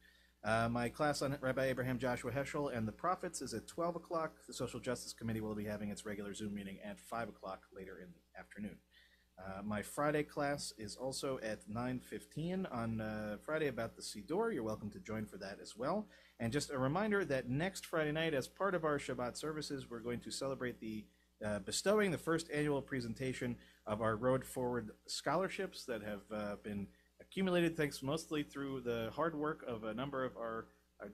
My class on Rabbi Abraham Joshua Heschel and the Prophets is at 12 o'clock. The Social Justice Committee will be having its regular Zoom meeting at 5 o'clock later in the afternoon. My Friday class is also at 9:15 on Friday about the Siddur. You're welcome to join for that as well. And just a reminder that next Friday night, as part of our Shabbat services, we're going to celebrate the bestowing the first annual presentation of our Road Forward scholarships that have been accumulated thanks mostly through the hard work of a number of our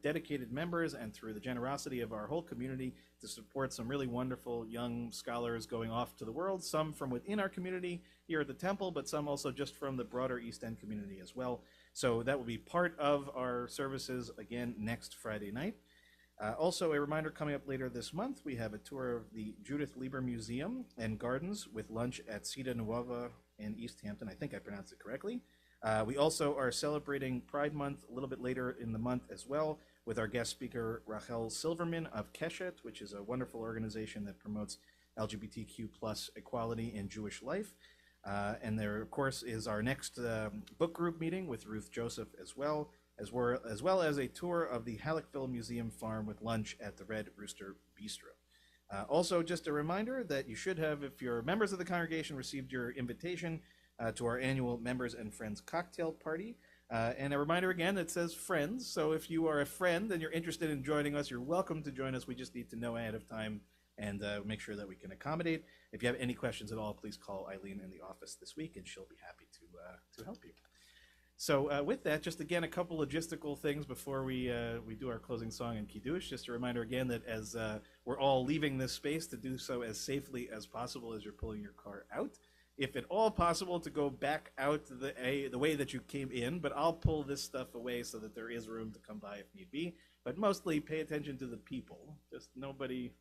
dedicated members and through the generosity of our whole community to support some really wonderful young scholars going off to the world, some from within our community here at the temple, but some also just from the broader East End community as well. So that will be part of our services again next Friday night. Also, a reminder coming up later this month, we have a tour of the Judith Lieber Museum and Gardens with lunch at Cita Nuova in East Hampton. I think I pronounced it correctly. We also are celebrating Pride Month a little bit later in the month as well with our guest speaker, Rachel Silverman of Keshet, which is a wonderful organization that promotes LGBTQ plus equality in Jewish life. And there, of course, is our next book group meeting with Ruth Joseph as well as well as a tour of the Halleckville Museum Farm with lunch at the Red Rooster Bistro. Also, just a reminder that you should have, if you're members of the congregation, received your invitation to our annual Members and Friends Cocktail Party. And a reminder again, it says friends, so if you are a friend and you're interested in joining us, you're welcome to join us. We just need to know ahead of time and make sure that we can accommodate. If you have any questions at all, please call Eileen in the office this week, and she'll be happy to help you. So with that, just again, a couple logistical things before we do our closing song and Kiddush. Just a reminder again that as we're all leaving this space, to do so as safely as possible as you're pulling your car out. If at all possible, to go back out the way that you came in, but I'll pull this stuff away so that there is room to come by if need be. But mostly pay attention to the people. Just nobody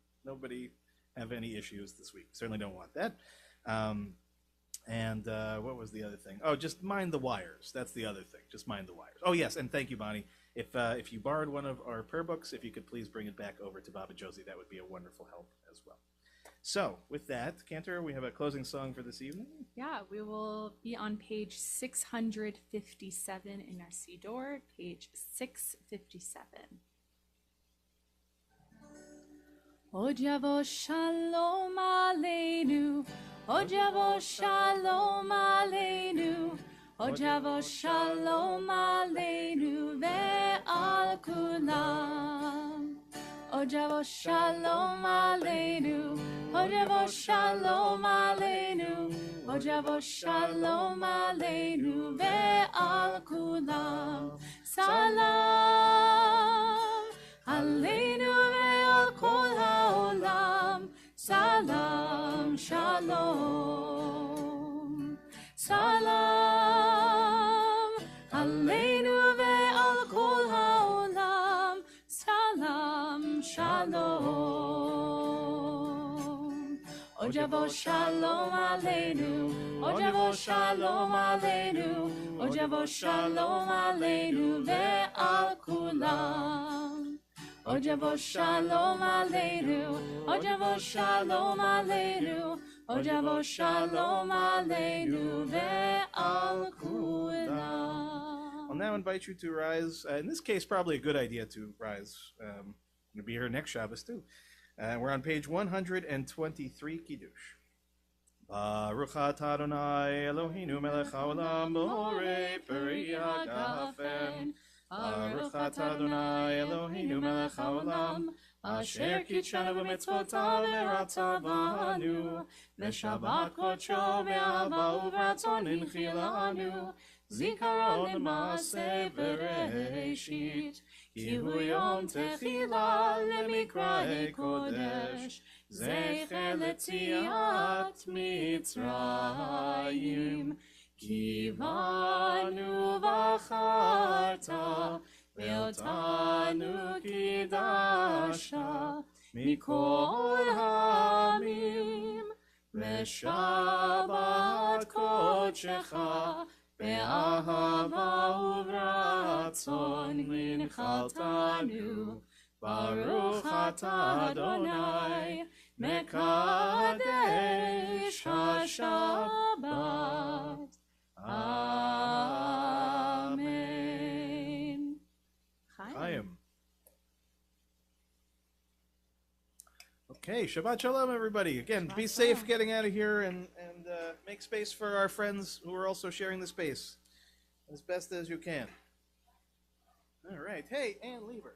have any issues this week. Certainly don't want that. And what was the other thing? Oh, just mind the wires. That's the other thing. Just mind the wires. Oh, yes, and thank you, Bonnie. If you borrowed one of our prayer books, if you could please bring it back over to Bob and Josie, that would be a wonderful help as well. So, with that, Cantor, we have a closing song for this evening. Yeah, we will be on page 657 in our Siddur, page 657. Od yavo shalom aleinu, od yavo shalom aleinu, od yavo shalom aleinu ve'al kulam. Od yavo shalom aleinu, od yavo shalom aleinu, od yavo shalom aleinu ve'al kulam. Salam aleinu ve'al kol ha'olam. Salam shalom. Salam aleinu ve'al kol ha'olam. Salam shalom. Od yavo shalom aleinu, od yavo shalom aleinu, od yavo shalom aleinu ve'al kulam. Od yavo shalom aleinu, od yavo shalom aleinu, od yavo shalom aleinu ve'al kulam. I'll now invite you to rise. In this case, probably a good idea to rise. I'm going to be here next Shabbos, too. We're on page 123, Kiddush. Baruch atah Adonai Eloheinu melech haolam borei peri hagafen. Baruch atah Adonai Eloheinu melech haolam asher kitshanu b'mitzvotav v'ratza banu v'shabbat kodsho v'ahava uvratzon inchilanu zikaron l'maaseh bereishit ki hu yom techila lemikra'ei kodesh zecher letziat Mitzrayim ki banu v'acharta ve'otanu kidasha mikol ha'amim v'shabbat kodshecha ve'ahava uvratzon linchaltanu Baruch atah Adonai mekadesh haShabbat. Amen. Chaim. Okay, Shabbat Shalom, everybody. Again, Shabbat be Shalom. safe getting out of here and make space for our friends who are also sharing the space as best as you can. All right. Hey, Ann Lever.